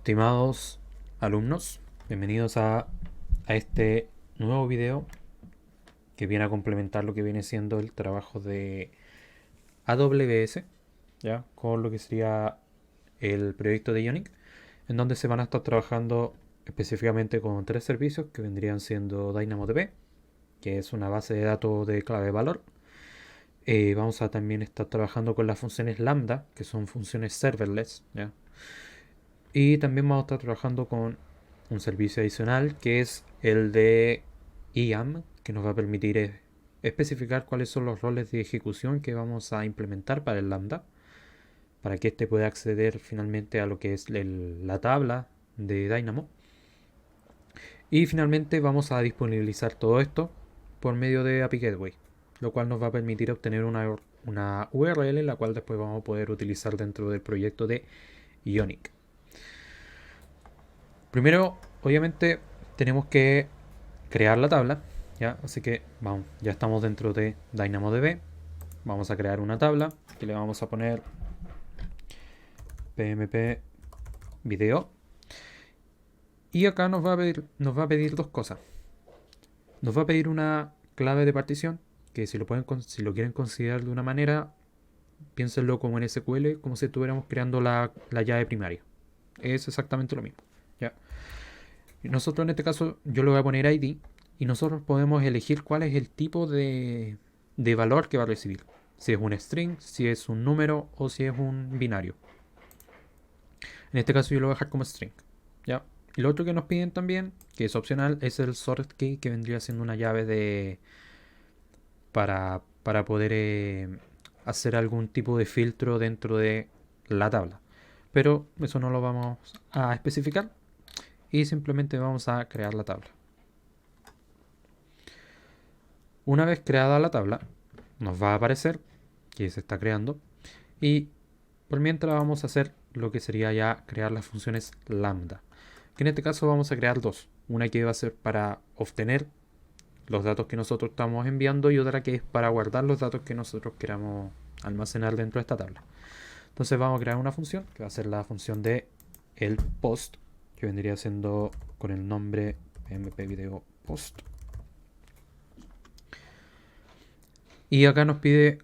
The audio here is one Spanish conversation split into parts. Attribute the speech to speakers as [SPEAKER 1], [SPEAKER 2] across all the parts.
[SPEAKER 1] Estimados alumnos, bienvenidos a este nuevo video que viene a complementar lo que viene siendo el trabajo de AWS, ¿ya? Con lo que sería el proyecto de Ionic, en donde se van a estar trabajando específicamente con tres servicios que vendrían siendo DynamoDB, que es una base de datos de clave valor. Vamos a también estar trabajando con las funciones Lambda, que son funciones serverless, ¿ya? Y también vamos a estar trabajando con un servicio adicional que es el de IAM, que nos va a permitir especificar cuáles son los roles de ejecución que vamos a implementar para el Lambda, para que éste pueda acceder finalmente a lo que es la tabla de Dynamo. Y finalmente vamos a disponibilizar todo esto por medio de API Gateway, lo cual nos va a permitir obtener una URL, la cual después vamos a poder utilizar dentro del proyecto de Ionic. Primero, obviamente, tenemos que crear la tabla, ¿ya? Así que vamos, ya estamos dentro de DynamoDB. Vamos a crear una tabla que le vamos a poner PMP video. Y acá nos va a pedir dos cosas. Nos va a pedir una clave de partición, que si lo quieren considerar de una manera, piénsenlo como en SQL, como si estuviéramos creando la llave primaria. Es exactamente lo mismo, ¿ya? Y nosotros en este caso, yo le voy a poner ID y nosotros podemos elegir cuál es el tipo de valor que va a recibir. Si es un string, si es un número o si es un binario. En este caso yo lo voy a dejar como string, ¿ya? Y lo otro que nos piden también, que es opcional, es el sort key, que vendría siendo una llave para poder hacer algún tipo de filtro dentro de la tabla. Pero eso no lo vamos a especificar y simplemente vamos a crear la tabla. Una vez creada la tabla, nos va a aparecer que se está creando y por mientras vamos a hacer lo que sería ya crear las funciones lambda, que en este caso vamos a crear dos. Una que va a ser para obtener los datos que nosotros estamos enviando y otra que es para guardar los datos que nosotros queramos almacenar dentro de esta tabla. Entonces vamos a crear una función que va a ser la función de el post, que vendría siendo con el nombre mp video post. Y acá nos pide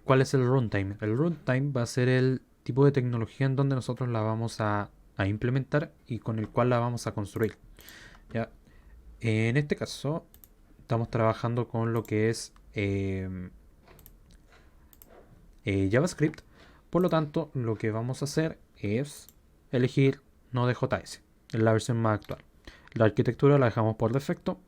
[SPEAKER 1] cuál es el runtime. El runtime va a ser el tipo de tecnología en donde nosotros la vamos a implementar y con el cual la vamos a construir. ¿Ya? En este caso estamos trabajando con lo que es JavaScript. Por lo tanto, lo que vamos a hacer es elegir Node.js, en la versión más actual. La arquitectura la dejamos por defecto.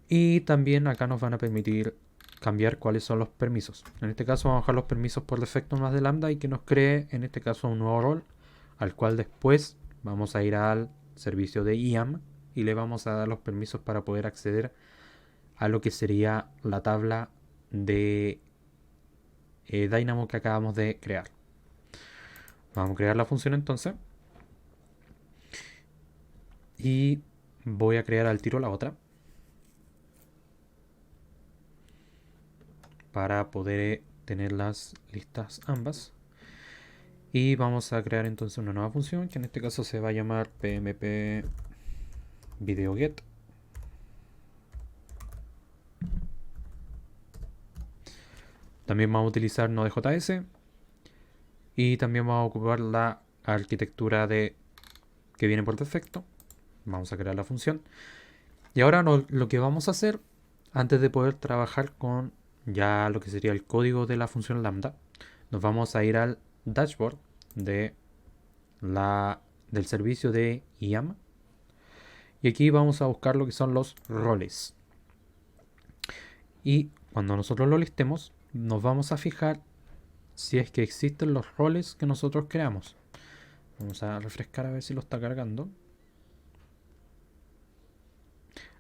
[SPEAKER 1] Y también acá nos van a permitir cambiar cuáles son los permisos. En este caso vamos a dejar los permisos por defecto más de lambda y que nos cree en este caso un nuevo rol al cual después vamos a ir al servicio de IAM y le vamos a dar los permisos para poder acceder a lo que sería la tabla de Dynamo que acabamos de crear. Vamos a crear la función entonces y voy a crear al tiro la otra para poder tenerlas listas ambas. Y vamos a crear entonces una nueva función que en este caso se va a llamar pmp videoget. También vamos a utilizar Node.js y también vamos a ocupar la arquitectura que viene por defecto. Vamos a crear la función. Y ahora lo que vamos a hacer, antes de poder trabajar con ya lo que sería el código de la función lambda, nos vamos a ir al dashboard de del servicio de IAM. Y aquí vamos a buscar lo que son los roles. Y cuando nosotros lo listemos, nos vamos a fijar si es que existen los roles que nosotros creamos. Vamos a refrescar a ver si lo está cargando.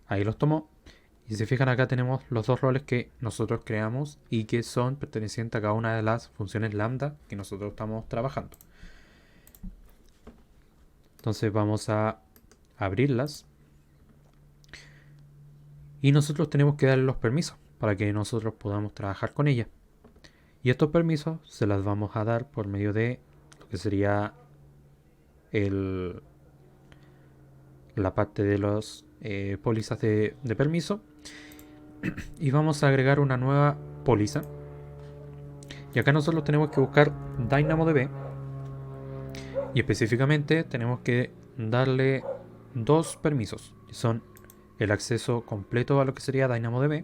[SPEAKER 1] Ahí los tomó. Y si se fijan acá tenemos los dos roles que nosotros creamos y que son pertenecientes a cada una de las funciones lambda que nosotros estamos trabajando. Entonces vamos a abrirlas. Y nosotros tenemos que darle los permisos para que nosotros podamos trabajar con ellas. Y estos permisos se las vamos a dar por medio de lo que sería la parte de los pólizas de permiso. Y vamos a agregar una nueva póliza. Y acá nosotros tenemos que buscar DynamoDB. Y específicamente tenemos que darle dos permisos, que son el acceso completo a lo que sería DynamoDB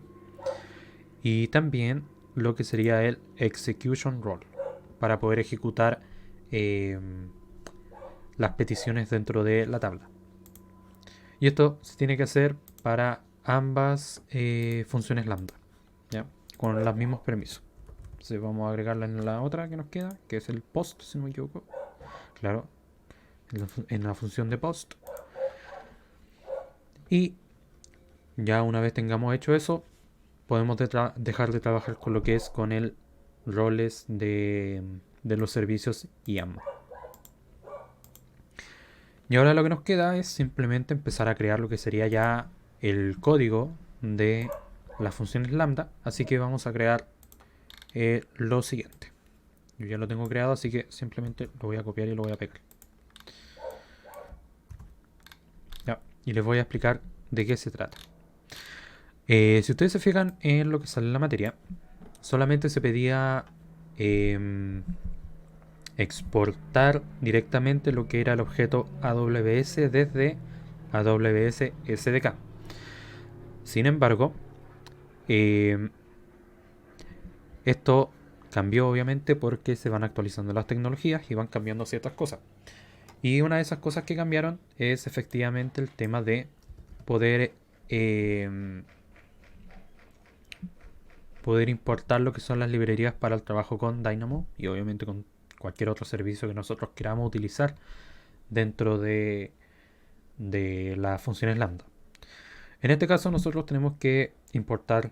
[SPEAKER 1] y también lo que sería el execution role para poder ejecutar las peticiones dentro de la tabla. Y esto se tiene que hacer para ambas funciones lambda, ¿ya? Con los mismos permisos. Entonces vamos a agregarla en la otra que nos queda, que es el post, si no me equivoco. Claro, en la función de post. Y ya una vez tengamos hecho eso, podemos dejar de trabajar con lo que es con el roles de los servicios IAM. Y ahora lo que nos queda es simplemente empezar a crear lo que sería ya el código de las funciones lambda. Así que vamos a crear lo siguiente. Yo ya lo tengo creado, así que simplemente lo voy a copiar y lo voy a pegar. Ya, y les voy a explicar de qué se trata. Si ustedes se fijan en lo que sale en la materia, solamente se pedía exportar directamente lo que era el objeto AWS desde AWS SDK. Sin embargo, esto cambió obviamente porque se van actualizando las tecnologías y van cambiando ciertas cosas. Y una de esas cosas que cambiaron es efectivamente el tema de poder importar lo que son las librerías para el trabajo con Dynamo y obviamente con cualquier otro servicio que nosotros queramos utilizar dentro de las funciones lambda. En este caso nosotros tenemos que importar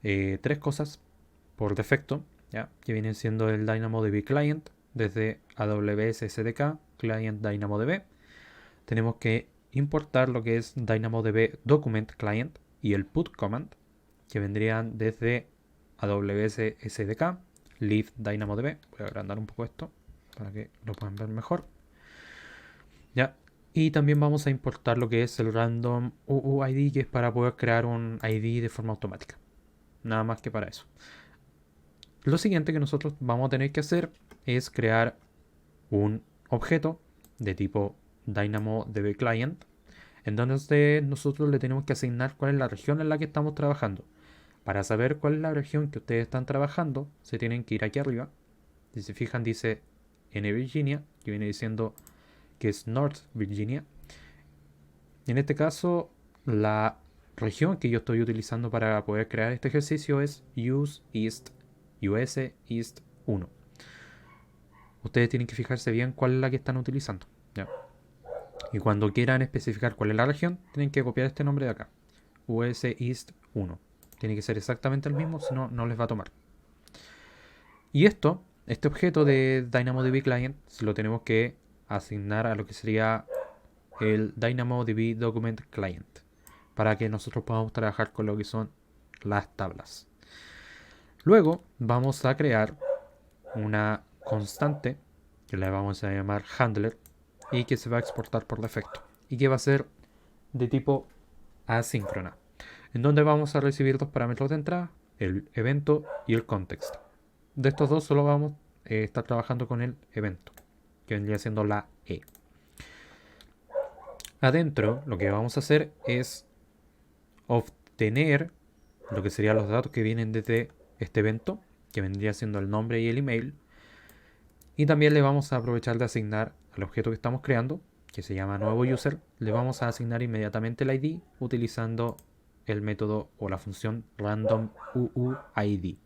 [SPEAKER 1] tres cosas por defecto, ¿ya? Que vienen siendo el DynamoDB Client desde AWS SDK, Client DynamoDB. Tenemos que importar lo que es DynamoDB Document Client y el put command, que vendrían desde AWS SDK, Leave DynamoDB. Voy a agrandar un poco esto para que lo puedan ver mejor. ¿Ya? Y también vamos a importar lo que es el random UUID, que es para poder crear un ID de forma automática. Nada más que para eso. Lo siguiente que nosotros vamos a tener que hacer es crear un objeto de tipo DynamoDB Client, en donde nosotros le tenemos que asignar cuál es la región en la que estamos trabajando. Para saber cuál es la región que ustedes están trabajando, se tienen que ir aquí arriba. Si se fijan, dice N Virginia, que viene diciendo que es North Virginia. En este caso, la región que yo estoy utilizando para poder crear este ejercicio es US East 1. Ustedes tienen que fijarse bien cuál es la que están utilizando, ¿ya? Y cuando quieran especificar cuál es la región, tienen que copiar este nombre de acá, US East 1. Tiene que ser exactamente el mismo, si no, no les va a tomar. Y este objeto de DynamoDB Client, se lo tenemos que asignar a lo que sería el DynamoDB Document Client, para que nosotros podamos trabajar con lo que son las tablas. Luego vamos a crear una constante que la vamos a llamar handler y que se va a exportar por defecto y que va a ser de tipo asíncrona, en donde vamos a recibir dos parámetros de entrada, el evento y el context. De estos dos solo vamos a estar trabajando con el evento, que vendría siendo la E. Adentro lo que vamos a hacer es obtener lo que serían los datos que vienen desde este evento, que vendría siendo el nombre y el email. Y también le vamos a aprovechar de asignar al objeto que estamos creando, que se llama nuevo user, le vamos a asignar inmediatamente el ID utilizando el método o la función random UUID.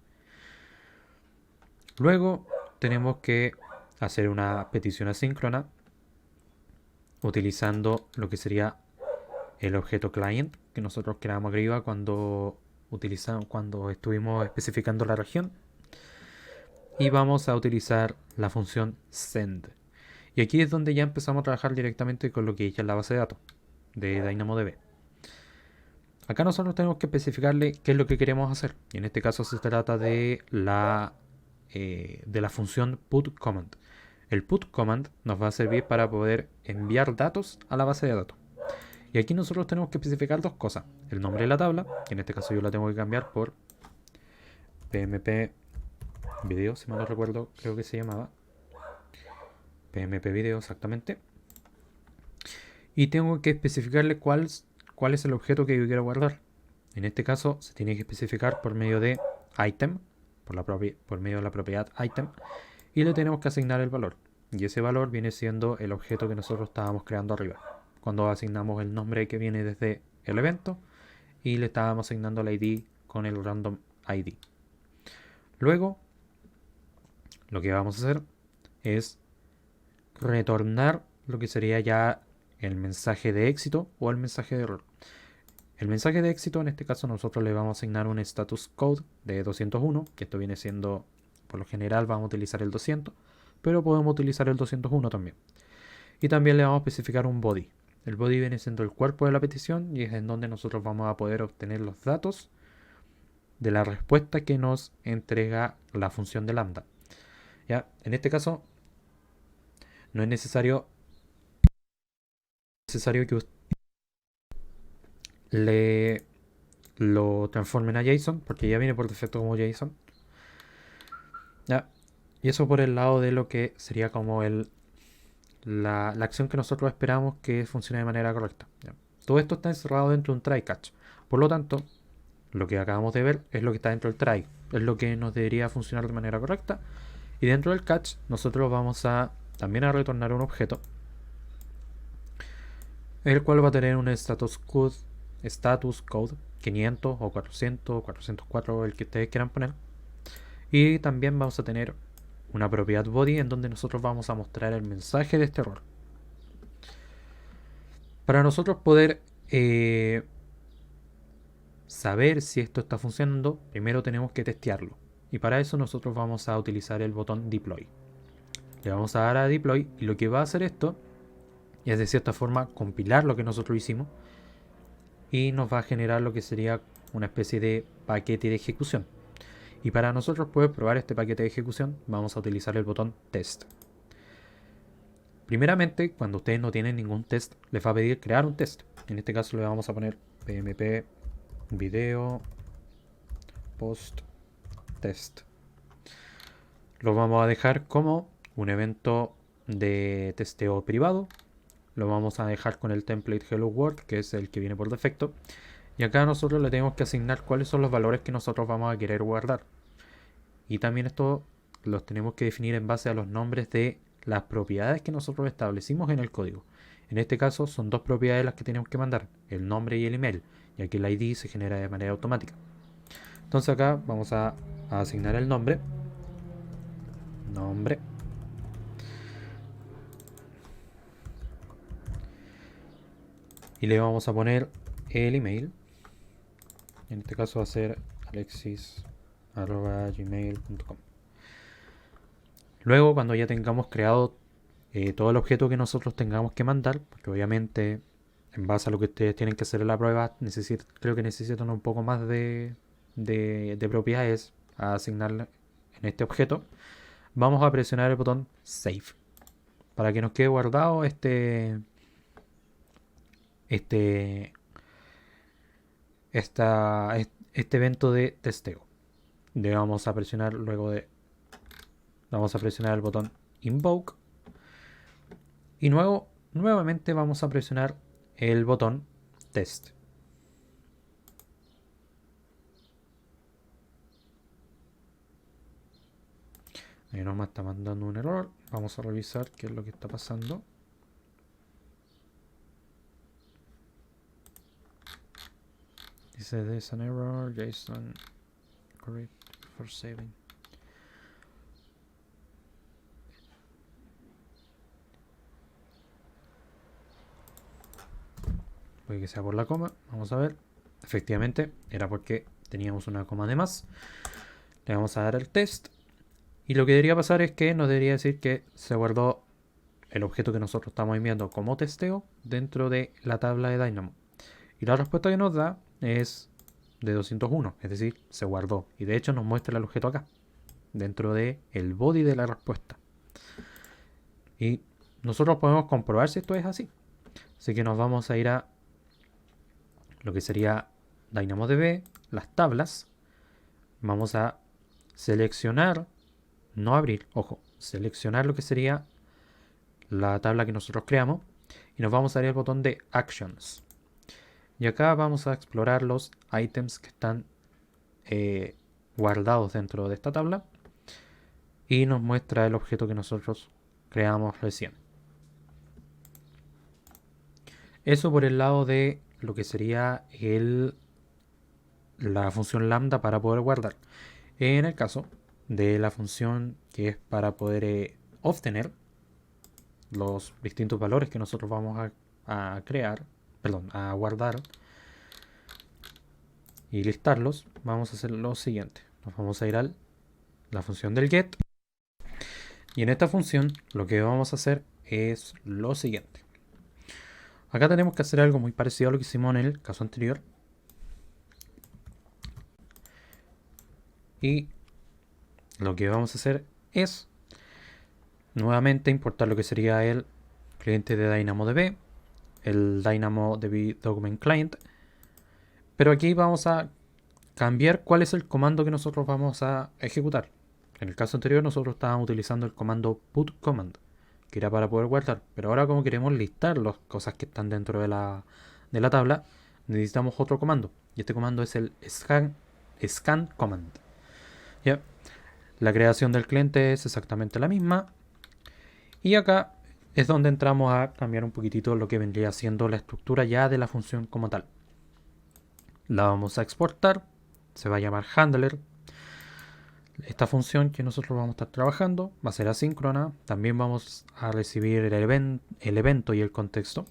[SPEAKER 1] Luego tenemos que hacer una petición asíncrona utilizando lo que sería el objeto client que nosotros creamos arriba cuando estuvimos especificando la región. Y vamos a utilizar la función send. Y aquí es donde ya empezamos a trabajar directamente con lo que ya es la base de datos de DynamoDB. Acá nosotros tenemos que especificarle qué es lo que queremos hacer. Y en este caso se trata de la función put command, el put command nos va a servir para poder enviar datos a la base de datos. Y aquí nosotros tenemos que especificar dos cosas. El nombre de la tabla, que en este caso yo la tengo que cambiar por PMP video, si mal no recuerdo, creo que se llamaba. PMP video, exactamente. Y tengo que especificarle cuál es el objeto que yo quiero guardar. En este caso se tiene que especificar por medio de item, por medio de la propiedad item, y le tenemos que asignar el valor. Y ese valor viene siendo el objeto que nosotros estábamos creando arriba, cuando asignamos el nombre que viene desde el evento y le estábamos asignando el ID con el random ID. Luego, lo que vamos a hacer es retornar lo que sería ya el mensaje de éxito o el mensaje de error. El mensaje de éxito, en este caso, nosotros le vamos a asignar un status code de 201, que esto viene siendo, por lo general, vamos a utilizar el 200, pero podemos utilizar el 201 también. Y también le vamos a especificar un body. El body viene siendo el cuerpo de la petición y es en donde nosotros vamos a poder obtener los datos de la respuesta que nos entrega la función de lambda. ¿Ya? En este caso, no es necesario que usted lo transformen a JSON, porque ya viene por defecto como JSON. ¿Ya? Y eso por el lado de lo que sería como la acción que nosotros esperamos que funcione de manera correcta. ¿Ya? Todo esto está encerrado dentro de un try catch. Por lo tanto, lo que acabamos de ver es lo que está dentro del try. Es lo que nos debería funcionar de manera correcta. Y dentro del catch nosotros vamos a también a retornar un objeto, el cual va a tener un status code 500 o 400 o 404, el que ustedes quieran poner. Y también vamos a tener una propiedad body en donde nosotros vamos a mostrar el mensaje de este error. Para nosotros poder saber si esto está funcionando, primero tenemos que testearlo. Y para eso nosotros vamos a utilizar el botón deploy. Le vamos a dar a deploy y lo que va a hacer esto es de cierta forma compilar lo que nosotros hicimos y nos va a generar lo que sería una especie de paquete de ejecución. Y para nosotros poder probar este paquete de ejecución vamos a utilizar el botón test. Primeramente, cuando ustedes no tienen ningún test, les va a pedir crear un test. En este caso le vamos a poner pmp video post test. Lo vamos a dejar como un evento de testeo privado. Lo vamos a dejar con el template hello world, que es el que viene por defecto. Y acá nosotros le tenemos que asignar cuáles son los valores que nosotros vamos a querer guardar. Y también esto los tenemos que definir en base a los nombres de las propiedades que nosotros establecimos en el código. En este caso son dos propiedades las que tenemos que mandar, el nombre y el email, ya que el ID se genera de manera automática. Entonces acá vamos a asignar el nombre. Y le vamos a poner el email. En este caso va a ser alexis@gmail.com. Luego, cuando ya tengamos creado todo el objeto que nosotros tengamos que mandar, porque obviamente en base a lo que ustedes tienen que hacer en la prueba, creo que necesitan un poco más de propiedades a asignarle en este objeto, vamos a presionar el botón Save para que nos quede guardado este evento de testeo. Vamos a presionar el botón Invoke y nuevamente vamos a presionar el botón Test. Ahí nomás está mandando un error. Vamos a revisar qué es lo que está pasando. Dice there's an error, JSON correct for saving. Puede que sea por la coma. Vamos a ver. Efectivamente, era porque teníamos una coma de más. Le vamos a dar el test. Y lo que debería pasar es que nos debería decir que se guardó el objeto que nosotros estamos enviando como testeo dentro de la tabla de Dynamo. Y la respuesta que nos da es de 201, es decir, se guardó. Y de hecho nos muestra el objeto acá, dentro de el body de la respuesta. Y nosotros podemos comprobar si esto es así. Así que nos vamos a ir a lo que sería DynamoDB, las tablas. Vamos a seleccionar, no abrir, ojo, seleccionar lo que sería la tabla que nosotros creamos y nos vamos a ir al botón de Actions. Y acá vamos a explorar los ítems que están guardados dentro de esta tabla y nos muestra el objeto que nosotros creamos recién. Eso por el lado de lo que sería la función lambda para poder guardar. En el caso de la función que es para poder obtener los distintos valores que nosotros vamos a crear, perdón, a guardar y listarlos, vamos a hacer lo siguiente. Nos vamos a ir a la función del get y en esta función lo que vamos a hacer es lo siguiente. Acá tenemos que hacer algo muy parecido a lo que hicimos en el caso anterior. Y lo que vamos a hacer es nuevamente importar lo que sería el cliente de DynamoDB, el DynamoDB Document Client. Pero aquí vamos a cambiar cuál es el comando que nosotros vamos a ejecutar. En el caso anterior nosotros estábamos utilizando el comando put command, que era para poder guardar. Pero ahora como queremos listar las cosas que están dentro de la tabla, necesitamos otro comando. Y este comando es el scan command. ¿Ya? La creación del cliente es exactamente la misma. Y acá es donde entramos a cambiar un poquitito lo que vendría siendo la estructura ya de la función como tal. La vamos a exportar. Se va a llamar handler. Esta función que nosotros vamos a estar trabajando va a ser asíncrona. También vamos a recibir el evento y el contexto.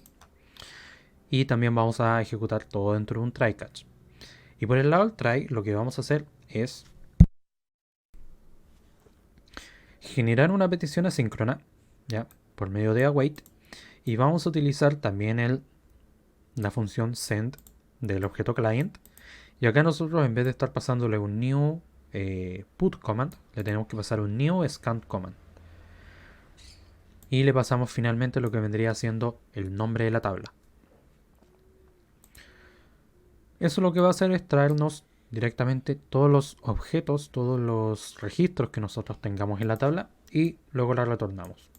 [SPEAKER 1] Y también vamos a ejecutar todo dentro de un try catch. Y por el lado del try, lo que vamos a hacer es generar una petición asíncrona, ¿ya? Por medio de await. Y vamos a utilizar también la función send del objeto client. Y acá nosotros, en vez de estar pasándole un new put command, le tenemos que pasar un new scan command. Y le pasamos finalmente lo que vendría siendo el nombre de la tabla. Eso lo que va a hacer es traernos directamente todos los objetos, todos los registros que nosotros tengamos en la tabla y luego la retornamos.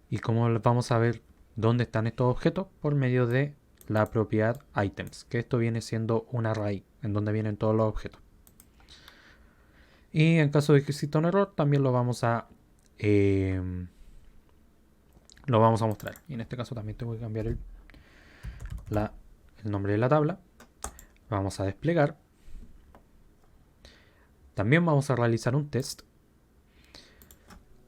[SPEAKER 1] ¿Y cómo vamos a ver dónde están estos objetos? Por medio de la propiedad items, que esto viene siendo un array en donde vienen todos los objetos. Y en caso de que exista un error, también lo vamos a mostrar. Y en este caso también tengo que cambiar el nombre de la tabla. Vamos a desplegar. También vamos a realizar un test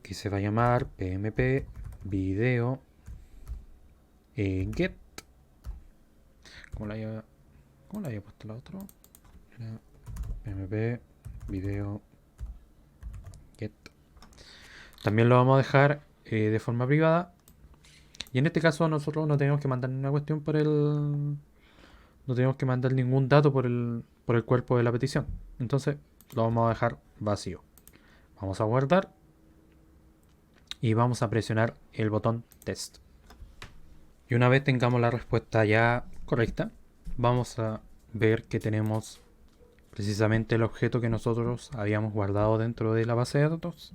[SPEAKER 1] que se va a llamar pmp video get. ¿Cómo la había puesto la otra? Era pmp video get. También lo vamos a dejar de forma privada. Y en este caso nosotros no tenemos que mandar ninguna cuestión no tenemos que mandar ningún dato por el cuerpo de la petición. Entonces lo vamos a dejar vacío. Vamos a guardar y vamos a presionar el botón test. Y una vez tengamos la respuesta ya correcta, vamos a ver que tenemos precisamente el objeto que nosotros habíamos guardado dentro de la base de datos,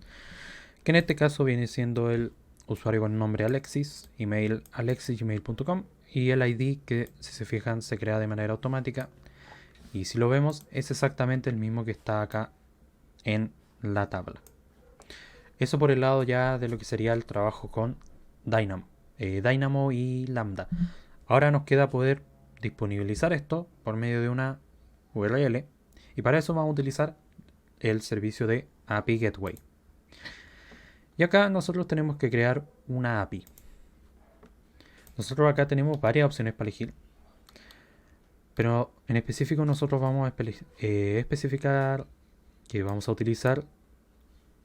[SPEAKER 1] que en este caso viene siendo el usuario con nombre Alexis, email alexis@gmail.com y el ID que, si se fijan, se crea de manera automática. Y si lo vemos, es exactamente el mismo que está acá en la tabla. Eso por el lado ya de lo que sería el trabajo con Dynamo y Lambda. Ahora nos queda poder disponibilizar esto por medio de una URL y para eso vamos a utilizar el servicio de API Gateway. Y acá nosotros tenemos que crear una API. Nosotros acá tenemos varias opciones para elegir, pero en específico nosotros vamos a especificar que vamos a utilizar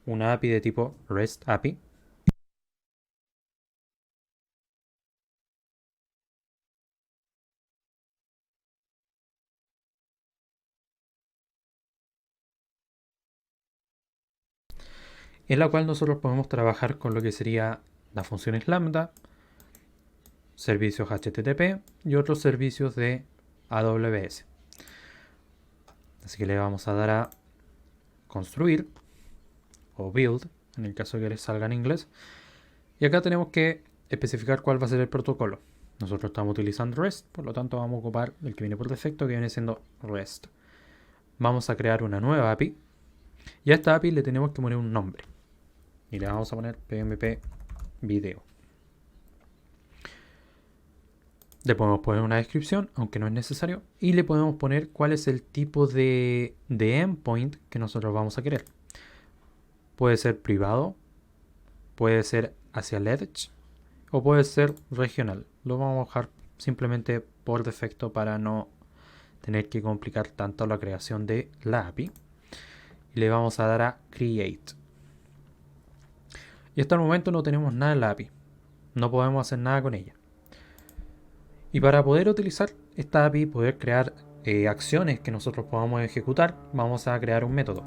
[SPEAKER 1] una API de tipo REST API. en la cual nosotros podemos trabajar con lo que sería las funciones lambda, servicios HTTP y otros servicios de AWS. Así que le vamos a dar a construir o build, en el caso que les salga en inglés. Y acá tenemos que especificar cuál va a ser el protocolo. Nosotros estamos utilizando REST, por lo tanto vamos a ocupar el que viene por defecto, que viene siendo REST. Vamos a crear una nueva API y a esta API le tenemos que poner un nombre. Y le vamos a poner PMP Video. Le podemos poner una descripción, aunque no es necesario, y le podemos poner cuál es el tipo de endpoint que nosotros vamos a querer. Puede ser privado, puede ser hacia el edge o puede ser regional. Lo vamos a dejar simplemente por defecto para no tener que complicar tanto la creación de la API. Y le vamos a dar a create. Y hasta el momento no tenemos nada en la API. No podemos hacer nada con ella. Y para poder utilizar esta API, poder crear acciones que nosotros podamos ejecutar, vamos a crear un método.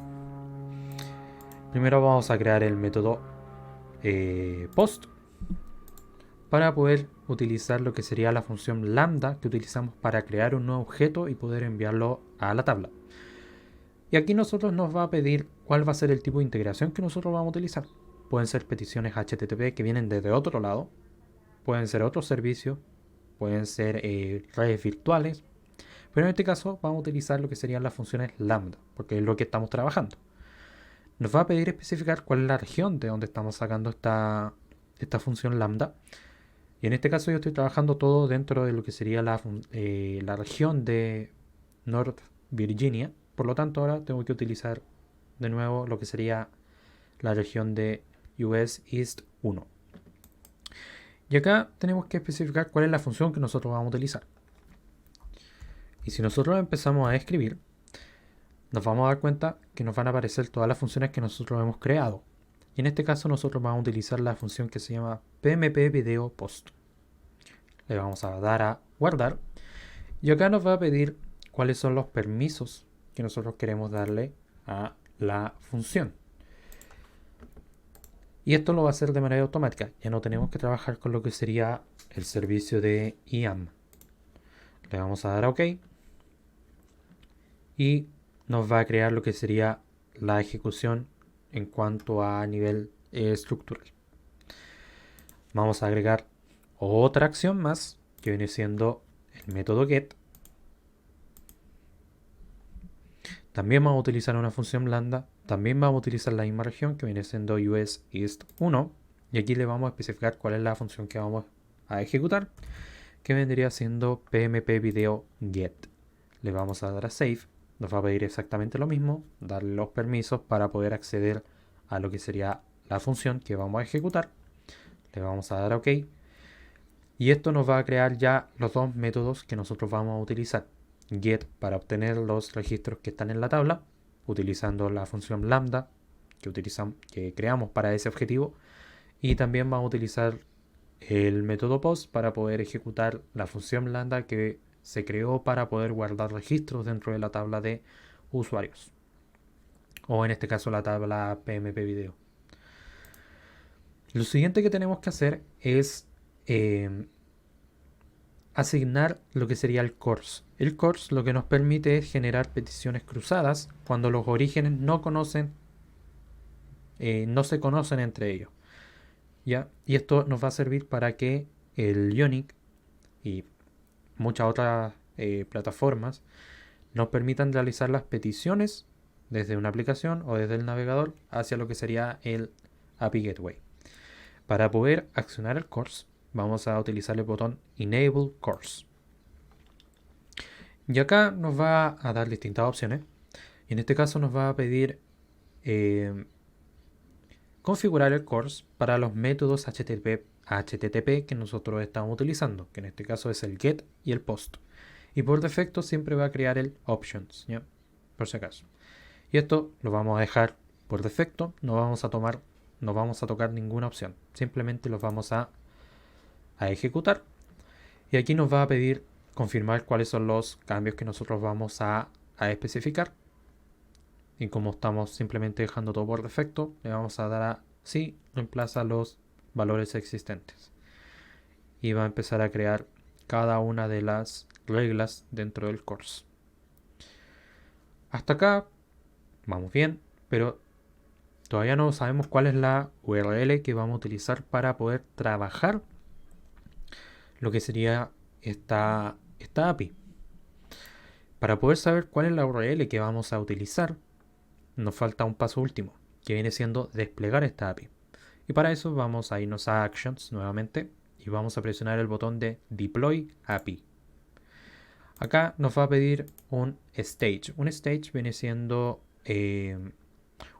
[SPEAKER 1] Primero vamos a crear el método post para poder utilizar lo que sería la función lambda que utilizamos para crear un nuevo objeto y poder enviarlo a la tabla. Y aquí nosotros nos va a pedir cuál va a ser el tipo de integración que nosotros vamos a utilizar. Pueden ser peticiones HTTP que vienen desde otro lado, pueden ser otros servicios, pueden ser redes virtuales, pero en este caso vamos a utilizar lo que serían las funciones lambda, porque es lo que estamos trabajando. Nos va a pedir especificar cuál es la región de donde estamos sacando esta función lambda. Y en este caso yo estoy trabajando todo dentro de lo que sería la región de North Virginia. Por lo tanto ahora tengo que utilizar de nuevo lo que sería la región de US East 1. Y acá tenemos que especificar cuál es la función que nosotros vamos a utilizar. Y si nosotros empezamos a escribir, nos vamos a dar cuenta que nos van a aparecer todas las funciones que nosotros hemos creado. Y en este caso nosotros vamos a utilizar la función que se llama PMP Video Post. Le vamos a dar a guardar. Y acá nos va a pedir cuáles son los permisos que nosotros queremos darle a la función. Y esto lo va a hacer de manera automática. Ya no tenemos que trabajar con lo que sería el servicio de IAM. Le vamos a dar a OK. Y nos va a crear lo que sería la ejecución en cuanto a nivel estructural. Vamos a agregar otra acción más que viene siendo el método get. También vamos a utilizar una función lambda. También vamos a utilizar la misma región que viene siendo US East 1. Y aquí le vamos a especificar cuál es la función que vamos a ejecutar, que vendría siendo PMP Video Get. Le vamos a dar a Save. Nos va a pedir exactamente lo mismo, darle los permisos para poder acceder a lo que sería la función que vamos a ejecutar. Le vamos a dar a OK. Y esto nos va a crear ya los dos métodos que nosotros vamos a utilizar. Get para obtener los registros que están en la tabla, utilizando la función lambda que creamos para ese objetivo. Y también vamos a utilizar el método post para poder ejecutar la función lambda que se creó para poder guardar registros dentro de la tabla de usuarios, o en este caso la tabla PMP Video. Lo siguiente que tenemos que hacer es asignar lo que sería el CORS. El CORS lo que nos permite es generar peticiones cruzadas cuando los orígenes no se conocen entre ellos. ¿Ya? Y esto nos va a servir para que el Ionic y muchas otras plataformas nos permitan realizar las peticiones desde una aplicación o desde el navegador hacia lo que sería el API Gateway. Para poder accionar el CORS, vamos a utilizar el botón Enable CORS. Y acá nos va a dar distintas opciones. Y en este caso nos va a pedir configurar el CORS para los métodos HTTP que nosotros estamos utilizando, que en este caso es el GET y el POST. Y por defecto siempre va a crear el OPTIONS, ¿ya? Por si acaso. Y esto lo vamos a dejar por defecto, no vamos a tocar ninguna opción. Simplemente los vamos a ejecutar. Y aquí nos va a pedir confirmar cuáles son los cambios que nosotros vamos a especificar. y como estamos simplemente dejando todo por defecto, le vamos a dar a sí, reemplaza los valores existentes. Y va a empezar a crear cada una de las reglas dentro del course. Hasta acá vamos bien, pero todavía no sabemos cuál es la URL que vamos a utilizar para poder trabajar lo que sería esta API. Para poder saber cuál es la URL que vamos a utilizar, nos falta un paso último, que viene siendo desplegar esta API. Y para eso vamos a irnos a Actions nuevamente y vamos a presionar el botón de Deploy API. Acá nos va a pedir un stage. Un stage viene siendo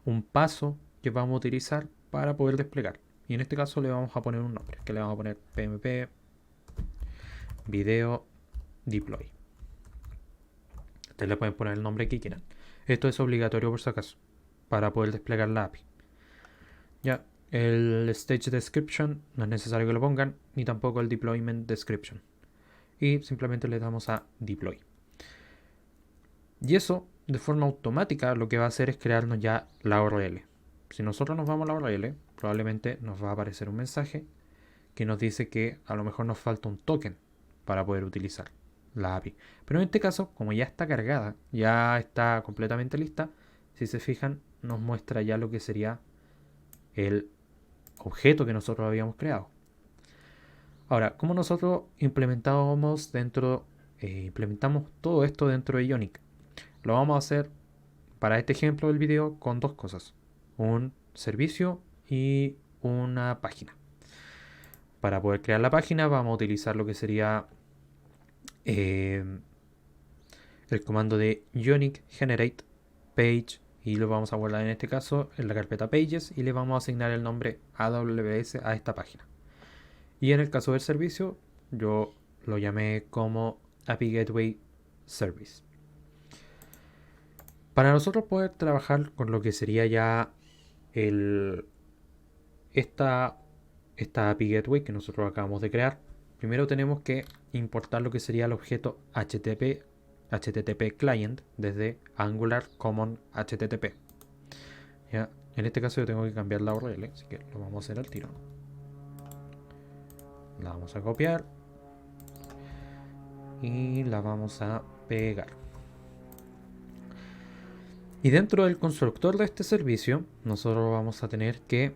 [SPEAKER 1] un paso que vamos a utilizar para poder desplegar. Y en este caso le vamos a poner un nombre, que le vamos a poner PMP Video Deploy. Ustedes le pueden poner el nombre que quieran. Esto es obligatorio por si acaso, para poder desplegar la API. Ya, el Stage Description no es necesario que lo pongan, ni tampoco el Deployment Description. Y simplemente le damos a Deploy. Y eso, de forma automática, lo que va a hacer es crearnos ya la URL. Si nosotros nos vamos a la URL, probablemente nos va a aparecer un mensaje que nos dice que a lo mejor nos falta un token para poder utilizar la API. Pero en este caso, como ya está cargada, ya está completamente lista, si se fijan, nos muestra ya lo que sería el objeto que nosotros habíamos creado. Ahora, ¿cómo nosotros implementamos todo esto dentro de Ionic? Lo vamos a hacer para este ejemplo del video con dos cosas: un servicio y una página. Para poder crear la página vamos a utilizar lo que sería el comando de Ionic generate page, y lo vamos a guardar en este caso en la carpeta pages y le vamos a asignar el nombre AWS a esta página. Y en el caso del servicio yo lo llamé como API Gateway Service. Para nosotros poder trabajar con lo que sería ya esta API Gateway que nosotros acabamos de crear, primero tenemos que importar lo que sería el objeto HTTP Client desde Angular Common HTTP. ¿Ya? En este caso yo tengo que cambiar la URL, así que lo vamos a hacer al tiro. La vamos a copiar y la vamos a pegar. Y dentro del constructor de este servicio, nosotros vamos a tener que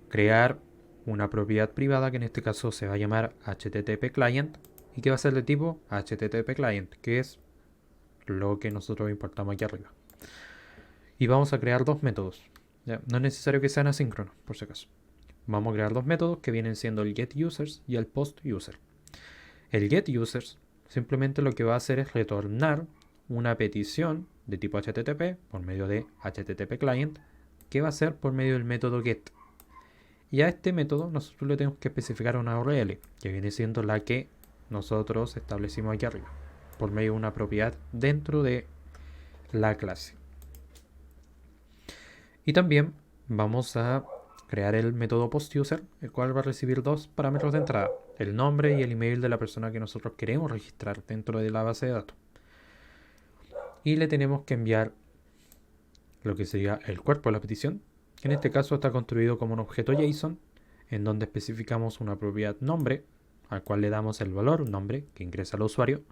[SPEAKER 1] crear una propiedad privada que en este caso se va a llamar HTTP Client y que va a ser de tipo HTTP Client, que es lo que nosotros importamos aquí arriba. Y vamos a crear dos métodos. ¿Ya? No es necesario que sean asíncronos, por si acaso. Vamos a crear dos métodos que vienen siendo el getUsers y el postUser. El getUsers simplemente lo que va a hacer es retornar una petición de tipo HTTP por medio de HTTP Client, que va a ser por medio del método get. Y a este método nosotros le tenemos que especificar una URL, que viene siendo la que nosotros establecimos aquí arriba, por medio de una propiedad dentro de la clase. Y también vamos a crear el método postUser, el cual va a recibir dos parámetros de entrada: el nombre y el email de la persona que nosotros queremos registrar dentro de la base de datos. Y le tenemos que enviar lo que sería el cuerpo de la petición, que en este caso está construido como un objeto JSON, en donde especificamos una propiedad nombre, al cual le damos el valor nombre que ingresa al usuario,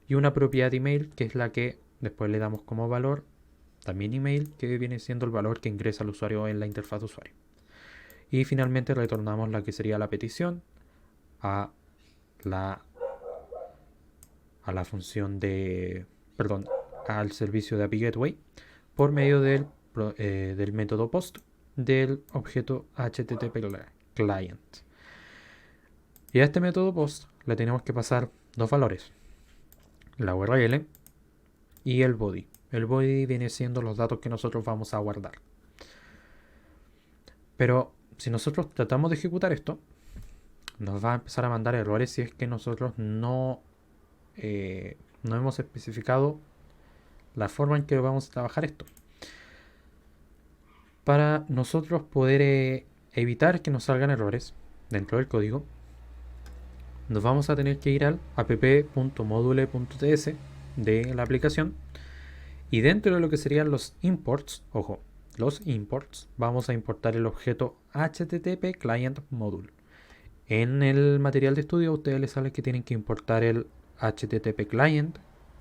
[SPEAKER 1] y una propiedad email, que es la que después le damos como valor también email, que viene siendo el valor que ingresa al usuario en la interfaz de usuario. Y finalmente retornamos la que sería la petición a la función de, al servicio de API Gateway por medio del método post del objeto HTTP Client. Y a este método post le tenemos que pasar dos valores: la URL y el body. El body viene siendo los datos que nosotros vamos a guardar. Pero si nosotros tratamos de ejecutar esto, nos va a empezar a mandar errores si es que nosotros no hemos especificado la forma en que vamos a trabajar esto. Para nosotros poder evitar que nos salgan errores dentro del código, nos vamos a tener que ir al app.module.ts de la aplicación Y dentro de lo que serían los imports, ojo, los imports, vamos a importar el objeto HTTP Client Module. En el material de estudio a ustedes les sale que tienen que importar el HTTP Client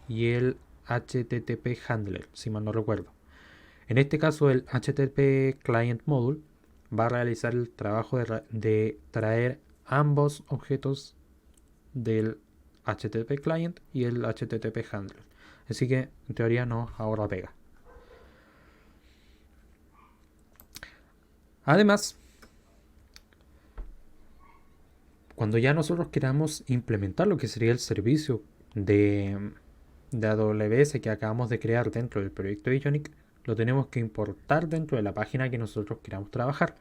[SPEAKER 1] y el HTTP Handler, si mal no recuerdo. En este caso el HTTP Client Module va a realizar el trabajo de traer ambos objetos del HTTP Client y el HTTP Handler. Así que en teoría nos ahorra pega. Además, cuando ya nosotros queramos implementar lo que sería el servicio de AWS que acabamos de crear dentro del proyecto Ionic, lo tenemos que importar dentro de la página que nosotros queramos trabajar.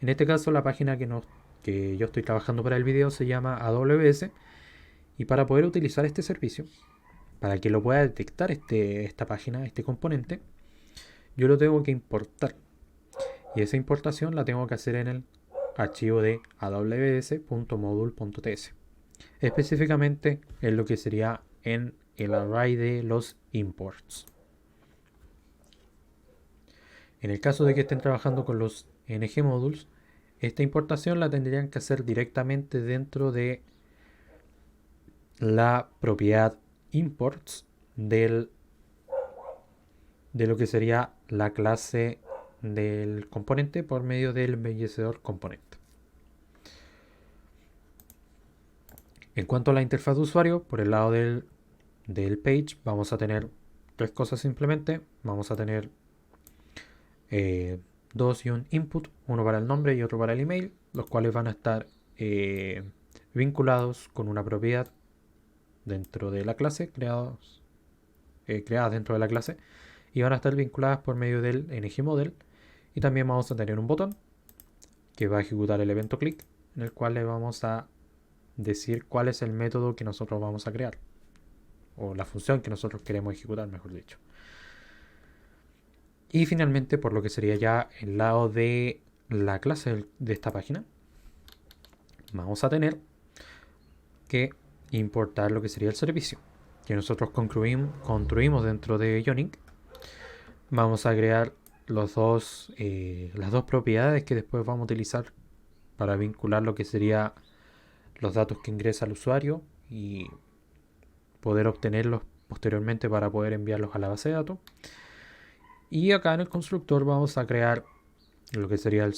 [SPEAKER 1] En este caso, la página que yo estoy trabajando para el video se llama AWS. Y para poder utilizar este servicio, para que lo pueda detectar esta página, este componente, yo lo tengo que importar. Y esa importación la tengo que hacer en el archivo de aws.module.ts. Específicamente en lo que sería en el array de los imports. En el caso de que estén trabajando con los ng modules, esta importación la tendrían que hacer directamente dentro de la propiedad imports de lo que sería la clase del componente por medio del embellecedor componente. En cuanto a la interfaz de usuario, por el lado del page vamos a tener tres cosas simplemente. Vamos a tener dos y un input, uno para el nombre y otro para el email, los cuales van a estar vinculados con una propiedad dentro de la clase, creadas dentro de la clase, y van a estar vinculadas por medio del ngModel. Y también vamos a tener un botón que va a ejecutar el evento click, en el cual le vamos a decir cuál es el método que nosotros vamos a crear, o la función que nosotros queremos ejecutar, mejor dicho. Y finalmente, por lo que sería ya el lado de la clase de esta página, vamos a tener que importar lo que sería el servicio que nosotros construimos dentro de Ionic. Vamos a crear las dos propiedades que después vamos a utilizar para vincular lo que sería los datos que ingresa el usuario y poder obtenerlos posteriormente para poder enviarlos a la base de datos. Y acá en el constructor vamos a crear lo que sería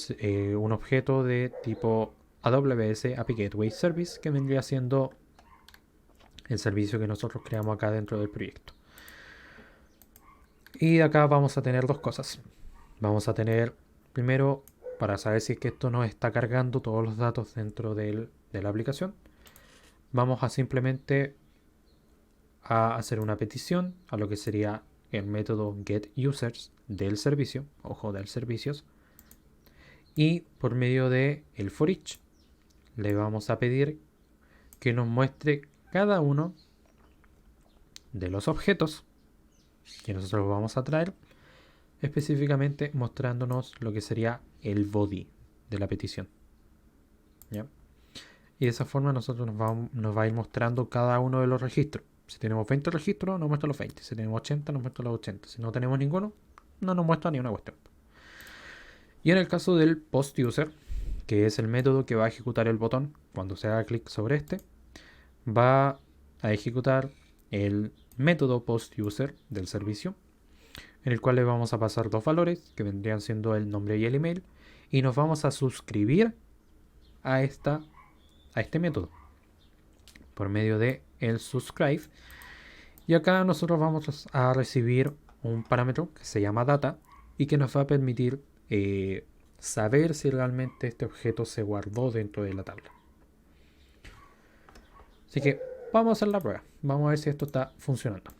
[SPEAKER 1] un objeto de tipo AWS API Gateway Service, que vendría siendo el servicio que nosotros creamos acá dentro del proyecto. Y acá vamos a tener dos cosas. Vamos a tener, primero, para saber si es que esto nos está cargando todos los datos dentro de la aplicación, vamos a simplemente a hacer una petición a lo que sería el método getUsers del servicio, ojo, del servicios, y por medio de el forEach le vamos a pedir que nos muestre cada uno de los objetos que nosotros vamos a traer, específicamente mostrándonos lo que sería el body de la petición. ¿Ya? Y de esa forma nosotros nos va a ir mostrando cada uno de los registros. Si tenemos 20 registros, nos muestra los 20. Si tenemos 80, nos muestra los 80. Si no tenemos ninguno, no nos muestra ni una cuestión. Y en el caso del post user, que es el método que va a ejecutar el botón cuando se haga clic sobre este, va a ejecutar el método post user del servicio, en el cual le vamos a pasar dos valores que vendrían siendo el nombre y el email, y nos vamos a suscribir a este método por medio de el subscribe. Y acá nosotros vamos a recibir un parámetro que se llama data y que nos va a permitir saber si realmente este objeto se guardó dentro de la tabla. Así que vamos a hacer la prueba. Vamos a ver si esto está funcionando.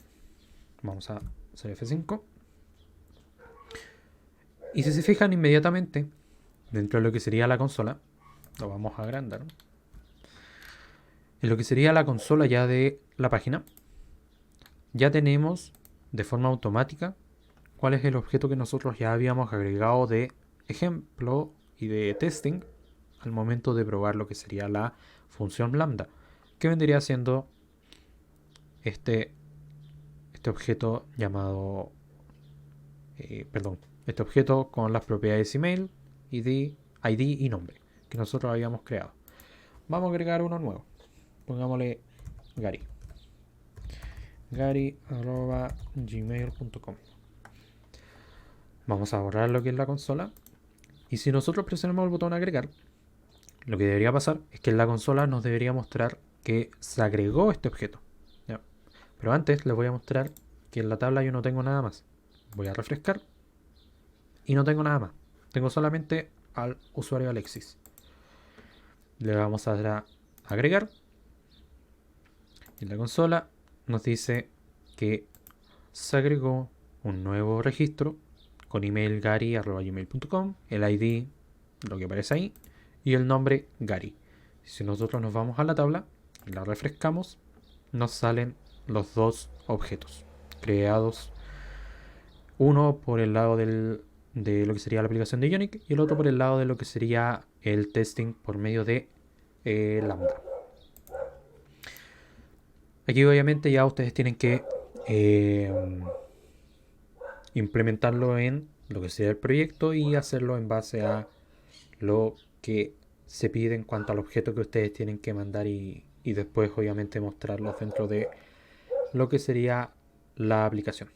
[SPEAKER 1] Vamos a hacer F5. Y si se fijan inmediatamente, dentro de lo que sería la consola, lo vamos a agrandar. En lo que sería la consola ya de la página, ya tenemos de forma automática cuál es el objeto que nosotros ya habíamos agregado de ejemplo y de testing al momento de probar lo que sería la función lambda, que vendría siendo este objeto llamado este objeto con las propiedades email, ID y nombre que nosotros habíamos creado. Vamos a agregar uno nuevo. Pongámosle Gary. Gary@gmail.com. Vamos a borrar lo que es la consola. Y si nosotros presionamos el botón agregar, lo que debería pasar es que en la consola nos debería mostrar que se agregó este objeto. ¿Ya? Pero antes les voy a mostrar que en la tabla yo no tengo nada más. Voy a refrescar y no tengo nada más. Tengo solamente al usuario Alexis. Le vamos a dar a agregar. En la consola nos dice que se agregó un nuevo registro con email gary@gmail.com, el ID, lo que aparece ahí, y el nombre Gary. Si nosotros nos vamos a la tabla y la refrescamos, nos salen los dos objetos creados, uno por el lado de lo que sería la aplicación de Ionic y el otro por el lado de lo que sería el testing por medio de Lambda. Aquí obviamente ya ustedes tienen que implementarlo en lo que sería el proyecto y hacerlo en base a lo que se pide en cuanto al objeto que ustedes tienen que mandar y después obviamente mostrarlos dentro de lo que sería la aplicación.